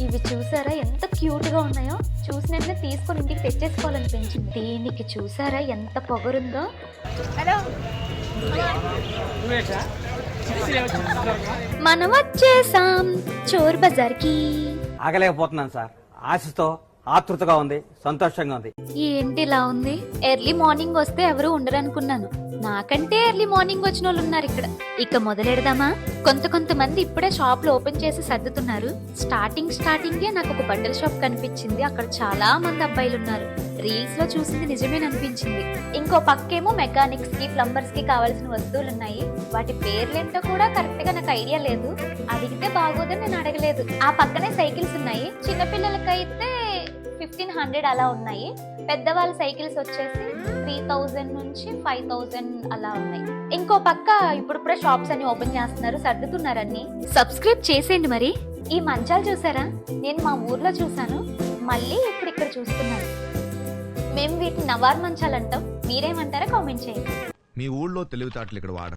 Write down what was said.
ఇవి చూసారా ఎంత క్యూట్ గా ఉన్నాయో, చూసిన వెంటనే తీసుకొని ఇంటికి తెచ్చేసుకోవాలనిపించింది. దీనికి చూసారా ఎంత పొగరుందో. మనం వచ్చేసాం చోర్ బజార్ కి. ఆగలేకపోతున్నాను సార్, ఆశతో ఆతృతగా ఉంది, సంతోషంగా ఉంది. ఏంటి ఇలా ఉంది? ఎర్లీ మార్నింగ్ వస్తే ఎవరు ఉండరనుకున్నాను. నాకంటే ఎర్లీ మార్నింగ్ వచ్చిన వాళ్ళు ఉన్నారు ఇక్కడ. ఇక మొదలెడదామా? కొంతమంది ఇప్పుడే షాప్ ఓపెన్ చేసి సర్దుతున్నారు. స్టార్టింగే నాకు ఒక బట్టల షాప్ కనిపించింది. అక్కడ చాలా మంది అబ్బాయిలు ఉన్నారు. రీల్స్ లో చూసింది నిజమేననిపించింది. ఇంకో పక్కేమో మెకానిక్స్ కి, ప్లంబర్స్ కి కావాల్సిన వస్తువులు ఉన్నాయి. వాటి పేర్లేంటో కూడా కరెక్ట్ గా నాకు ఐడియా లేదు. అడిగితే బాగోదని నేను అడగలేదు. ఆ పక్కనే సైకిల్స్ ఉన్నాయి. చిన్నపిల్లలకైతే 1500 అలా ఉన్నాయి. పెద్దవాళ్ళ సైకిల్స్ వచ్చేసి 3000 నుంచి 5000 అలా ఉన్నాయి. ఇంకో పక్క ఇప్పుడు షాప్స్ అన్ని ఓపెన్ చేస్తున్నారు, సర్దుతున్నారు అన్ని. సబ్స్క్రైబ్ చేసేయండి మరి. ఈ మంచాలు చూసారా? నేను మా ఊర్లో చూసాను, మళ్ళీ ఇప్పుడు ఇక్కడ చూస్తున్నాను. మేము వీటిని నవార్ మంచాలు అంటాం. మీరేమంటారో కామెంట్ చేయండి. మీ ఊళ్ళో తెలివితేటలు ఇక్కడ వాడ